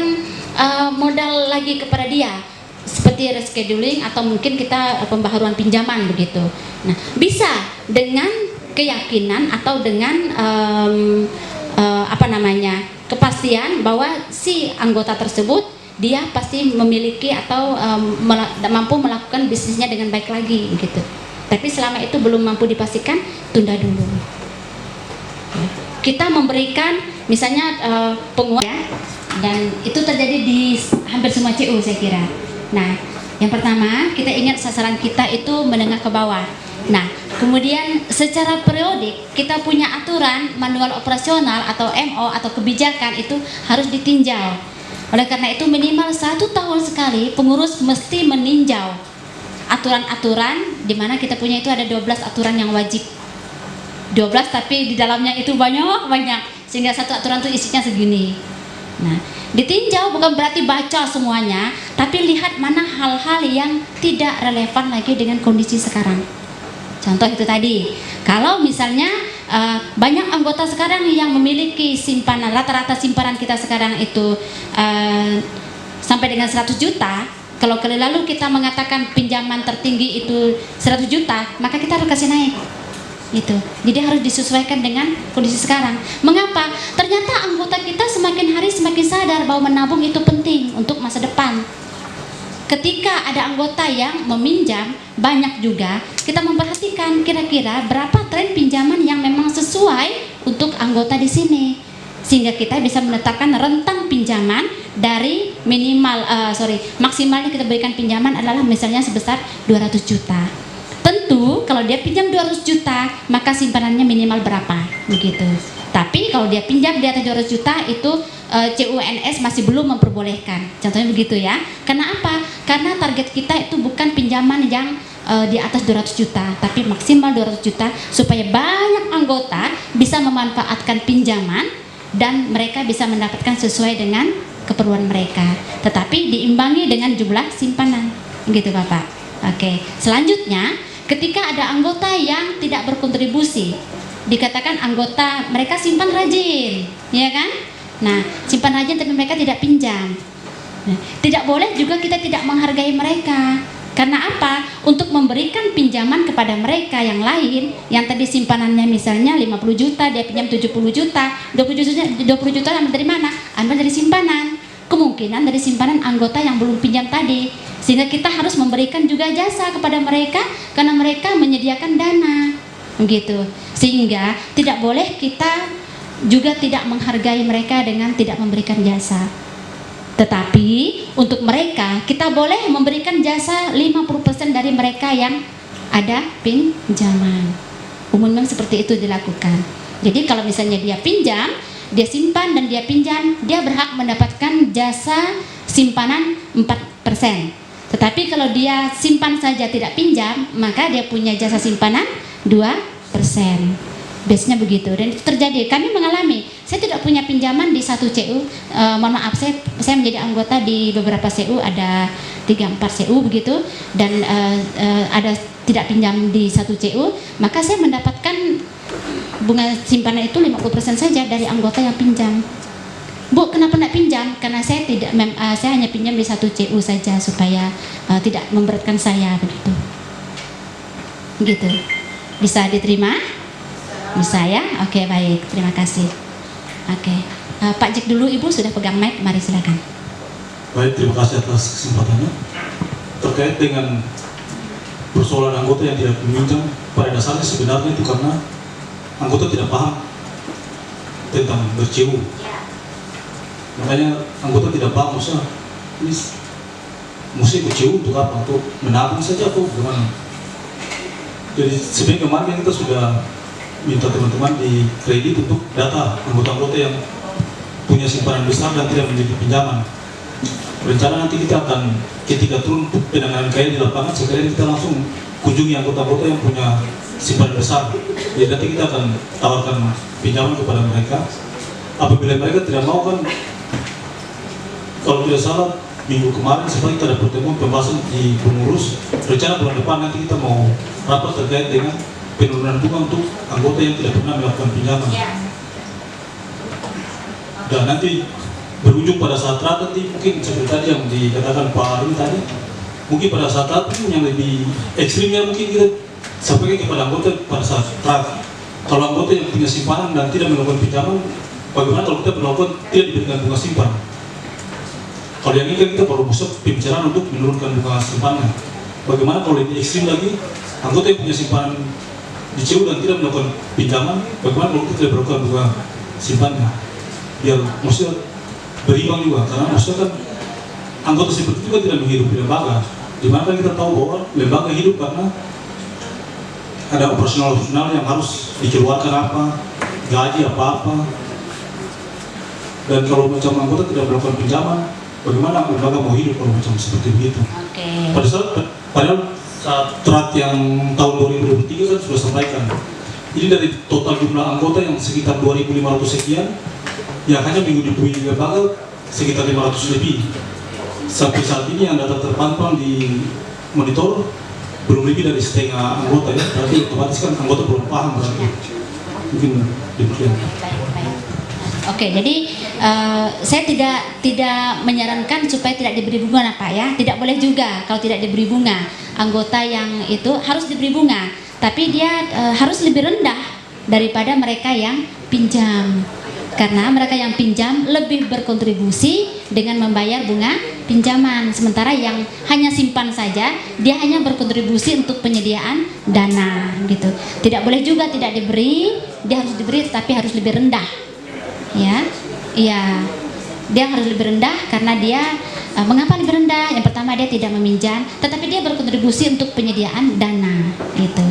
modal lagi kepada dia seperti rescheduling atau mungkin kita pembaharuan pinjaman begitu? Nah, bisa dengan keyakinan atau dengan kepastian bahwa si anggota tersebut dia pasti memiliki atau mampu melakukan bisnisnya dengan baik lagi gitu. Tapi selama itu belum mampu dipastikan, tunda dulu. Kita memberikan misalnya penguatan, dan itu terjadi di hampir semua CU saya kira. Nah, yang pertama kita ingat sasaran kita itu menengah ke bawah. Nah, kemudian secara periodik kita punya aturan manual operasional atau MO atau kebijakan itu harus ditinjau. Oleh karena itu minimal 1 tahun sekali pengurus mesti meninjau aturan-aturan, di mana kita punya itu ada 12 aturan yang wajib. 12 tapi di dalamnya itu banyak sehingga satu aturan itu isinya segini. Nah, ditinjau bukan berarti baca semuanya, tapi lihat mana hal-hal yang tidak relevan lagi dengan kondisi sekarang. Contoh itu tadi, kalau misalnya banyak anggota sekarang yang memiliki simpanan, rata-rata simpanan kita sekarang itu sampai dengan 100 juta. Kalau kali lalu kita mengatakan pinjaman tertinggi itu 100 juta, maka kita harus kasih naik. Itu. Jadi harus disesuaikan dengan kondisi sekarang. Mengapa? Ternyata anggota kita semakin hari semakin sadar bahwa menabung itu penting untuk masa depan. Ketika ada anggota yang meminjam banyak juga, kita memperhatikan kira-kira berapa tren pinjaman yang memang sesuai untuk anggota di sini, sehingga kita bisa menetapkan rentang pinjaman dari maksimalnya kita berikan pinjaman adalah misalnya sebesar 200 juta. Tentu kalau dia pinjam 200 juta maka simpanannya minimal berapa begitu. Tapi kalau dia pinjam di atas 200 juta itu CUNS masih belum memperbolehkan. Contohnya begitu ya. Karena apa? Karena target kita itu bukan pinjaman yang di atas 200 juta, tapi maksimal 200 juta supaya banyak anggota bisa memanfaatkan pinjaman dan mereka bisa mendapatkan sesuai dengan keperluan mereka. Tetapi diimbangi dengan jumlah simpanan. Gitu Bapak. Oke. Selanjutnya, ketika ada anggota yang tidak berkontribusi, dikatakan anggota mereka simpan rajin, ya kan? Nah, simpan rajin tapi mereka tidak pinjam. Nah, tidak boleh juga kita tidak menghargai mereka. Karena apa? Untuk memberikan pinjaman kepada mereka yang lain, yang tadi simpanannya misalnya 50 juta, dia pinjam 70 juta, 20 juta ambil dari mana? Ambil dari simpanan. Kemungkinan dari simpanan anggota yang belum pinjam tadi. Sehingga kita harus memberikan juga jasa kepada mereka karena mereka menyediakan dana. Begitu. Sehingga tidak boleh kita juga tidak menghargai mereka dengan tidak memberikan jasa. Tetapi untuk mereka kita boleh memberikan jasa 50% dari mereka yang ada pinjaman. Umumnya seperti itu dilakukan. Jadi kalau misalnya dia pinjam, dia simpan dan dia pinjam, dia berhak mendapatkan jasa simpanan 4%. Tetapi kalau dia simpan saja tidak pinjam, maka dia punya jasa simpanan 2%. Biasanya begitu, dan itu terjadi. Kami mengalami, saya tidak punya pinjaman di satu CU, mohon maaf, saya menjadi anggota di beberapa CU, ada 3-4 CU begitu, dan ada tidak pinjam di satu CU, maka saya mendapatkan bunga simpanan itu 50% saja dari anggota yang pinjam. Bu, kenapa tidak pinjam? Karena saya saya hanya pinjam di satu CU saja supaya tidak memberatkan saya begitu. Gitu. Bisa diterima? Bisa ya? Oke, baik. Terima kasih. Oke. Pak Jack dulu, Ibu sudah pegang mic, mari silakan.
Baik, terima kasih atas kesempatannya. Terkait dengan persoalan anggota yang tidak meminjam, pada dasarnya sebenarnya itu karena anggota tidak paham tentang ber-CU. Makanya anggota tidak paham, maksudnya ini mesti ber-CU untuk apa? Untuk menabung saja atau gimana? Jadi sebenarnya kemarin kita sudah minta teman-teman di kredit untuk data anggota-anggota yang punya simpanan besar dan tidak memiliki pinjaman. Rencana nanti kita akan ketika turun penanganan KL di lapangan, sekalian kita langsung kunjungi anggota-anggota yang punya simpanan besar. Jadi nanti kita akan tawarkan pinjaman kepada mereka. Apabila mereka tidak mau, kan kalau tidak salah minggu kemarin sebenarnya kita ada pertemuan pembahasan di pengurus. Rencana bulan depan nanti kita mau rapat terkait dengan penurunan bunga untuk anggota yang tidak pernah melakukan pinjaman. Dan nanti berujung pada saat rapat nanti mungkin seperti tadi yang dikatakan Pak Arun tadi, mungkin pada saat rapat yang lebih ekstrimnya mungkin kita sampaikan kepada anggota pada saat rapat. Kalau anggota yang punya simpanan dan tidak melakukan pinjaman, bagaimana kalau kita melakukan tidak diberikan bunga simpan? Kalau yang ini kan kita perlu pusat pembicaraan untuk menurunkan bunga simpanan. Bagaimana kalau lebih ekstrim lagi, anggota yang punya simpanan di CU dan tidak melakukan pinjaman, bagaimana kalau kita tidak melakukan bunga simpannya? Biar maksudnya berimbang juga, karena maksudnya kan anggota seperti itu kan tidak menghidupi lembaga. Di mana kan kita tahu bahwa lembaga hidup karena ada operasional yang harus dikeluarkan apa, gaji apa-apa. Dan kalau macam anggota tidak melakukan pinjaman, bagaimana lembaga mau hidup kalau macam seperti begitu?
Oke.
Padahal saat terat yang tahun 2023 kan sudah sampaikan. Jadi dari total jumlah anggota yang sekitar 2.500 sekian, ya hanya menghidupi lembaga sekitar 500 lebih. Sampai saat ini yang data terpantau di monitor belum lebih dari setengah anggota ya. Berarti otomatis kan anggota belum paham berarti. Mungkin demikian.
Oke, jadi saya tidak menyarankan supaya tidak diberi bunga, Pak ya. Tidak boleh juga kalau tidak diberi bunga. Anggota yang itu harus diberi bunga, tapi dia harus lebih rendah daripada mereka yang pinjam. Karena mereka yang pinjam lebih berkontribusi dengan membayar bunga pinjaman, sementara yang hanya simpan saja dia hanya berkontribusi untuk penyediaan dana gitu. Tidak boleh juga tidak diberi, dia harus diberi tapi harus lebih rendah. Ya, iya, dia harus lebih rendah karena dia mengapa lebih rendah? Yang pertama dia tidak meminjam, tetapi dia berkontribusi untuk penyediaan dana, gitu.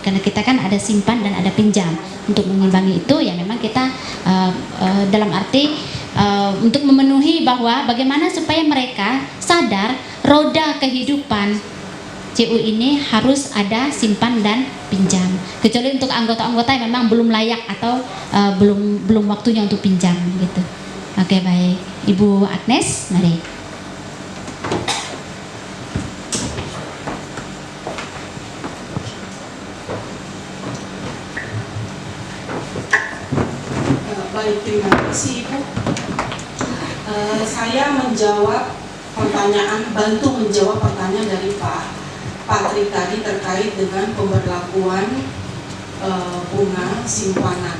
Karena kita kan ada simpan dan ada pinjam. Untuk mengimbangi itu, ya memang kita dalam arti untuk memenuhi bahwa bagaimana supaya mereka sadar roda kehidupan CU ini harus ada simpan dan pinjam. Kecuali untuk anggota-anggota yang memang belum layak atau belum waktunya untuk pinjam gitu. Oke, baik. Ibu Agnes, mari.
Baik, terima kasih Ibu. Saya bantu menjawab pertanyaan dari Pak Patrik tadi terkait dengan pemberlakuan bunga simpanan.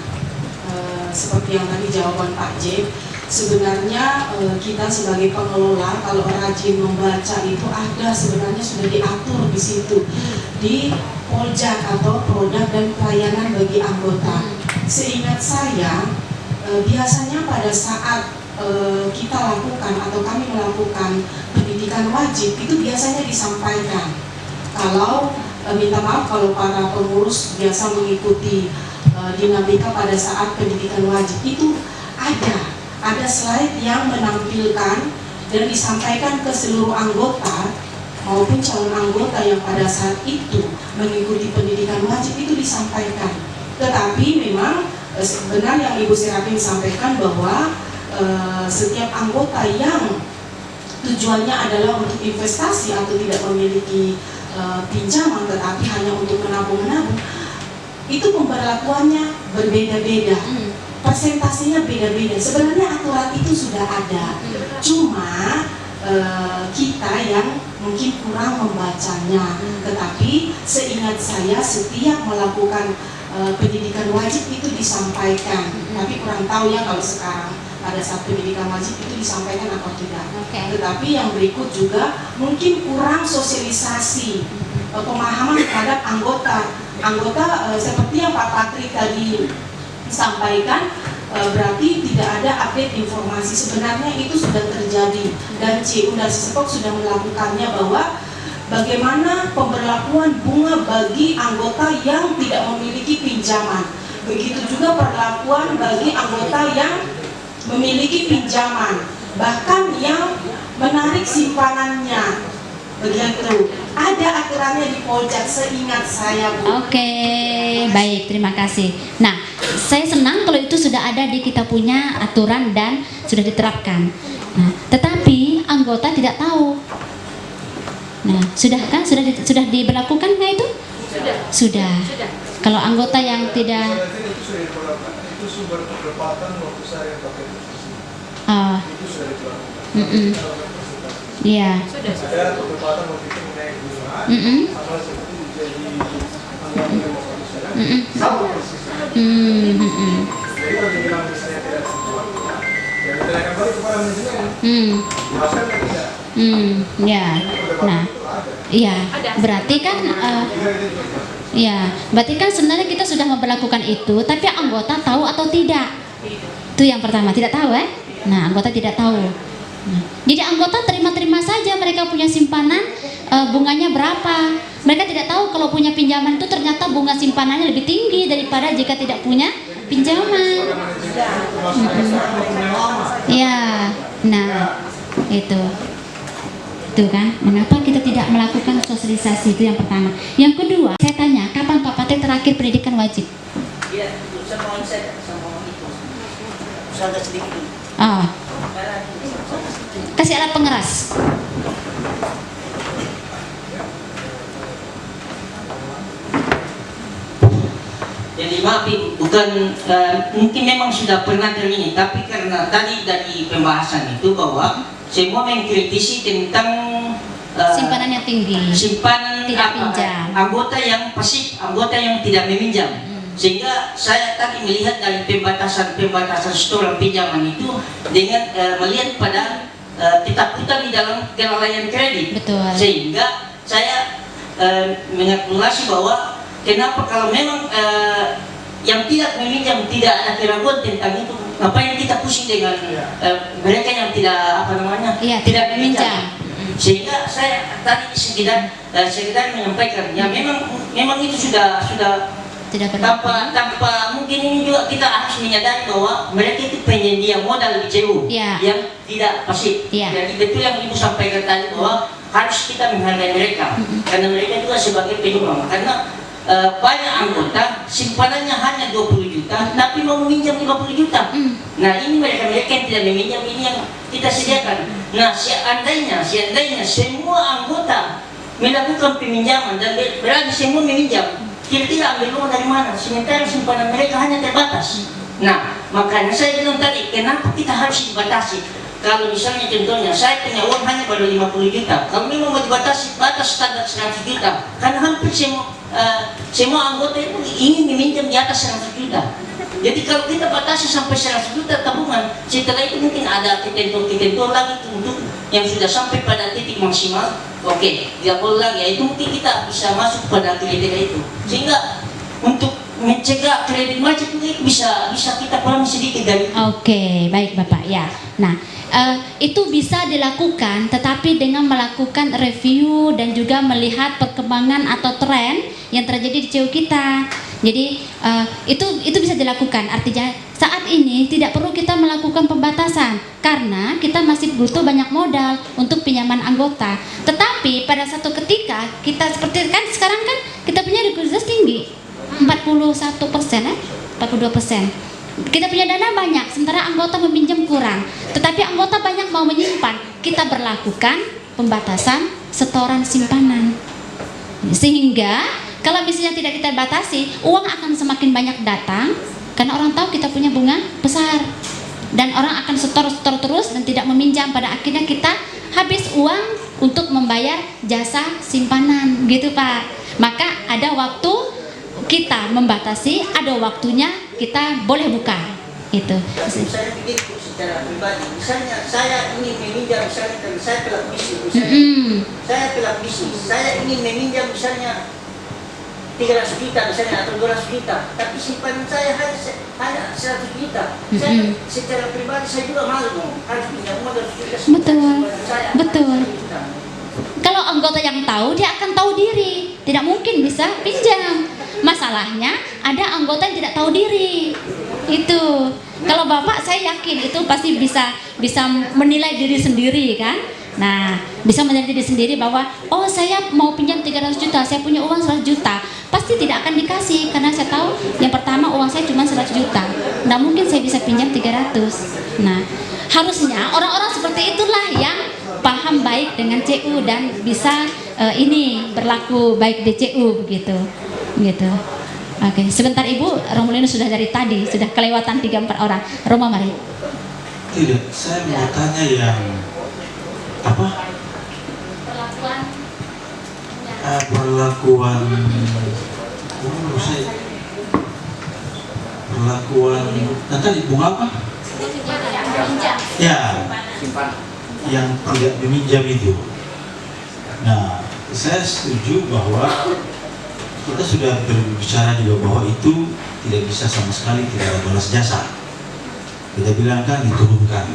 Seperti yang tadi jawaban Pak J, sebenarnya kita sebagai pengelola kalau rajin membaca itu ada sebenarnya sudah diatur di situ di Poljak atau produk dan pelayanan bagi anggota. Seingat saya biasanya pada saat kita lakukan atau kami melakukan pendidikan wajib itu biasanya disampaikan. Kalau minta maaf kalau para pengurus biasa mengikuti dinamika pada saat pendidikan wajib itu ada slide yang menampilkan dan disampaikan ke seluruh anggota maupun calon anggota yang pada saat itu mengikuti pendidikan wajib itu disampaikan. Tetapi memang benar yang Ibu Serapin sampaikan bahwa setiap anggota yang tujuannya adalah untuk investasi atau tidak memiliki pinjaman tetapi hanya untuk menabung-menabung, itu pemberlakuannya berbeda-beda, persentasenya beda-beda. Sebenarnya aturan itu sudah ada, cuma kita yang mungkin kurang membacanya. Tetapi seingat saya setiap melakukan pendidikan wajib itu disampaikan, tapi kurang tahu ya kalau sekarang pada saat pendidikan wajib itu disampaikan atau tidak. Tetapi yang berikut juga mungkin kurang sosialisasi pemahaman terhadap anggota seperti yang Pak Patrik tadi sampaikan, berarti tidak ada update informasi. Sebenarnya itu sudah terjadi dan CU dan Sisepok sudah melakukannya, bahwa bagaimana pemberlakuan bunga bagi anggota yang tidak memiliki pinjaman. Begitu juga perlakuan bagi anggota yang memiliki pinjaman, bahkan yang menarik simpanannya. Begitu. Ada aturannya di Poljak seingat saya, Bu.
Oke, baik, terima kasih. Nah, saya senang kalau itu sudah ada di kita punya aturan dan sudah diterapkan. Nah, tetapi anggota tidak tahu. Nah, sudah kan? Sudah diberlakukan nggak itu? Sudah. Kalau anggota yang tidak
itu sumber perdebatan waktu saya pakai itu sudah diberlakukan.
Iya.
Ada perdebatan waktu itu mengenai bunga, sama seperti jadi anggaran demokrasi sama persis. Jadi kalau dibilang misalnya tidak sesuatu, ya ditanyakan balik kepada manajemen. Jelaskan kan tidak.
Ya. Nah, iya. Berarti kan ya, berarti kan sebenarnya kita sudah memperlakukan itu, tapi anggota tahu atau tidak? Itu yang pertama, tidak tahu Nah, anggota tidak tahu. Nah, jadi anggota terima-terima saja mereka punya simpanan, bunganya berapa. Mereka tidak tahu kalau punya pinjaman itu ternyata bunga simpanannya lebih tinggi daripada jika tidak punya pinjaman. Ya, nah itu kan. Mengapa kita tidak melakukan sosialisasi, itu yang pertama. Yang kedua, saya tanya, kapan Pak Pate terakhir pendidikan wajib?
Iya, sama itu. Sangat sedikit.
Ah, kasih alat pengeras.
Jadi maaf, bukan mungkin memang sudah pernah terjadi, tapi karena tadi dari pembahasan itu bahwa semua mengkritisi tentang
Simpanan yang tinggi,
simpanan
tidak pinjam.
anggota yang pasif, anggota yang tidak meminjam. Sehingga saya tadi melihat dari pembatasan setoran pinjaman itu dengan melihat pada ketakutan di dalam kelalaian kredit.
Betul.
Sehingga saya mengakumulasi bahwa kenapa kalau memang yang tidak meminjam tidak ada keraguan tentang itu, ngapain kita pusing dengan mereka yang tidak
Iya,
tidak meminjam. Sehingga saya tadi sekedar menyampaikan ya memang itu sudah
Tidak berlaku.
tanpa mungkin ini juga kita harus menyadari bahwa mereka itu penyedia modal di CU
Iya.
yang tidak pasif.
Iya.
Jadi betul yang Ibu sampaikan tadi bahwa harus kita menghargai mereka karena mereka juga sebagai penyumbang. Karena banyak anggota simpanannya hanya 20 juta tapi mau meminjam 50 juta. Nah ini mereka yang tidak meminjam, ini yang kita sediakan. Nah seandainya semua anggota melakukan peminjaman dan berarti semua meminjam, kira-kira ambil uang dari mana? Sementara simpanan mereka hanya terbatas. Nah makanya saya bilang tadi, kenapa kita harus dibatasi? Kalau misalnya contohnya saya punya uang hanya baru 50 juta, kalau memang mau dibatasi batas standar 100 juta, karena hampir semua anggota itu ingin meminjam di atas 100 juta. Jadi kalau kita batasi sampai 100 juta tabungan, setelah itu mungkin ada ketentuan lagi untuk yang sudah sampai pada titik maksimal. Oke, tidak boleh lagi. Itu mungkin kita bisa masuk pada kriteria itu. Sehingga untuk mencegah kredit macet itu bisa kita kurangi sedikit dari.
Oke, baik Bapak ya. Nah, itu bisa dilakukan, tetapi dengan melakukan review dan juga melihat perkembangan atau tren yang terjadi di CU kita. Jadi itu bisa dilakukan. Artinya saat ini tidak perlu kita melakukan pembatasan karena kita masih butuh banyak modal untuk pinjaman anggota. Tetapi pada satu ketika kita seperti kan sekarang kan kita punya likuiditas tinggi 41%, 42%. Kita punya dana banyak, sementara anggota meminjam kurang. Tetapi anggota banyak mau menyimpan. Kita berlakukan pembatasan setoran simpanan. Sehingga kalau misalnya tidak kita batasi, uang akan semakin banyak datang karena orang tahu kita punya bunga besar. Dan orang akan setor terus dan tidak meminjam. Pada akhirnya kita habis uang untuk membayar jasa simpanan, gitu Pak. Maka ada waktu kita membatasi, ada waktunya kita boleh buka itu.
Saya pikir secara pribadi, misalnya saya ingin meminjam, misalnya karena saya pelaku bisnis, saya ingin meminjam misalnya 300 juta misalnya atau 200 juta, tapi simpanan saya hanya 100 juta. Saya secara pribadi saya juga malu harus pinjam modal 100 juta.
Betul. Kalau anggota yang tahu, dia akan tahu diri, tidak mungkin bisa pinjam. Masalahnya ada anggota yang tidak tahu diri. Itu kalau Bapak saya yakin itu pasti bisa menilai diri sendiri kan. Nah, bisa menilai diri sendiri bahwa oh saya mau pinjam 300 juta, saya punya uang 100 juta. Pasti tidak akan dikasih karena saya tahu yang pertama uang saya cuma 100 juta. Nggak mungkin saya bisa pinjam 300. Nah, harusnya orang-orang seperti itulah yang paham baik dengan CU dan bisa ini berlaku baik di CU begitu. Gitu. Oke, sebentar Ibu, Romulino sudah dari tadi, sudah kelewatan 3-4 orang. Roma mari.
Tidak, saya mau tanya yang apa? Perlakuan nah tadi bunga apa? Ya, yang tidak meminjam itu. Nah, saya setuju bahwa kita sudah berbicara juga bahwa itu tidak bisa sama sekali tidak ada balas jasa. Kita bilang kan diturunkan.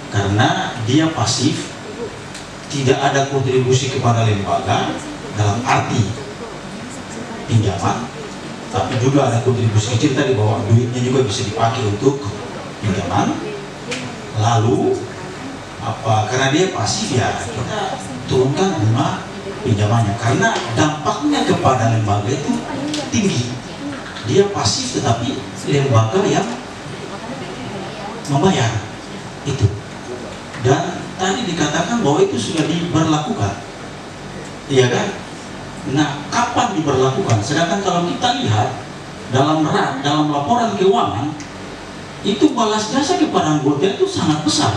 karena dia pasif, tidak ada kontribusi kepada lembaga dalam arti pinjaman, tapi juga ada kontribusi kecil tadi bahwa duitnya juga bisa dipakai untuk pinjaman. Lalu karena dia pasif, ya kita turunkan bunga pinjamannya, karena dampaknya kepada lembaga itu tinggi. Dia pasif tetapi lembaga yang membayar itu. Dan tadi dikatakan bahwa itu sudah diberlakukan, iya kan? Nah, kapan diberlakukan? Sedangkan kalau kita lihat dalam laporan keuangan, itu balas jasa kepada anggota itu sangat besar,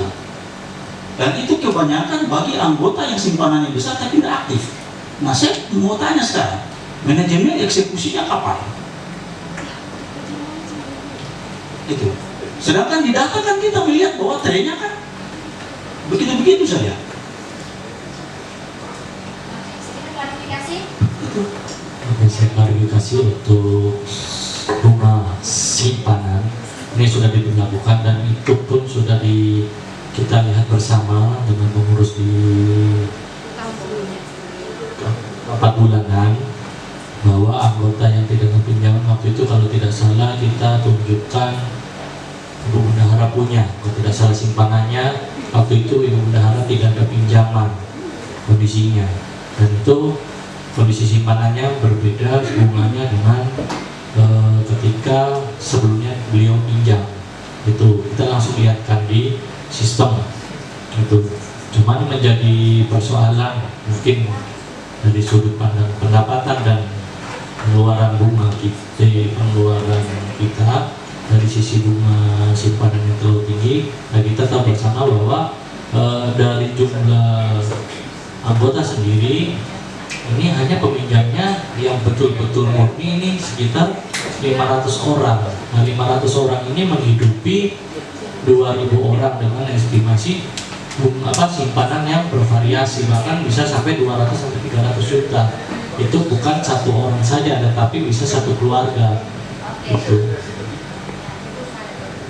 dan itu kebanyakan bagi anggota yang simpanannya besar tapi tidak aktif. Nah, saya mau tanya sekarang, manajemen eksekusinya kapan? Itu. Sedangkan di data kan kita melihat bahwa trennya kan begitu-begitu saja.
Oke, saya klarifikasi untuk bunga simpanan ini sudah diberlakukan, dan itu pun sudah kita lihat bersama dengan pengurus di 4 bulanan, bahwa anggota yang tidak pinjaman waktu itu kalau tidak salah kita tunjukkan Ibu Bendahara punya, kalau tidak salah simpanannya waktu itu Ibu Bendahara tidak ada pinjaman kondisinya, dan itu kondisi simpanannya berbeda bunganya dengan ketika sebelumnya beliau pinjam. Itu kita langsung lihatkan di sistem itu. Cuman menjadi persoalan mungkin dari sudut pandang pendapatan dan pengeluaran bunga kita dari sisi bunga simpanan yang terlalu tinggi. Nah, kita tahu bersama bahwa dari jumlah anggota sendiri ini hanya peminjamnya yang betul-betul murni ini sekitar 500 orang. Nah, 500 orang ini menghidupi 2.000 orang dengan estimasi simpanan yang bervariasi, bahkan bisa sampai 200 sampai 300 juta. Itu bukan satu orang saja, tetapi bisa satu keluarga. Gitu.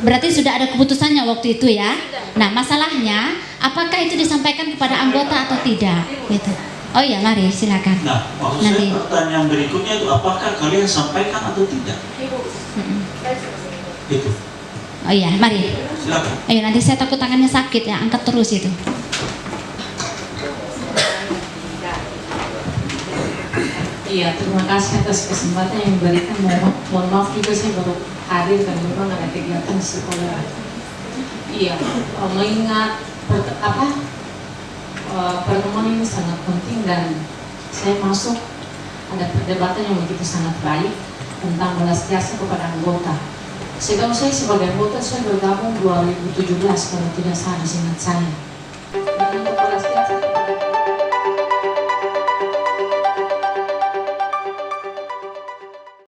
Berarti sudah ada keputusannya waktu itu ya. Nah, masalahnya apakah itu disampaikan kepada anggota atau tidak? Gitu. Oh iya, mari silakan.
Nah, maksud saya pertanyaan berikutnya itu, apakah kalian sampaikan atau tidak? Itu.
Oh iya, mari.
Silakan.
Ayo, nanti saya takut tangannya sakit ya, angkat terus itu.
Iya, terima kasih atas kesempatan yang diberikan. Mohon maaf juga saya baru hadir karena memang ada kegiatan di sekolah. Iya, mengingat pertemuan ini sangat penting, dan saya masuk ada perdebatan yang begitu sangat baik tentang balas jasa kepada anggota. Sejauh saya sebagai anggota, saya bergabung 2017 kalau tidak salah, ingat saya.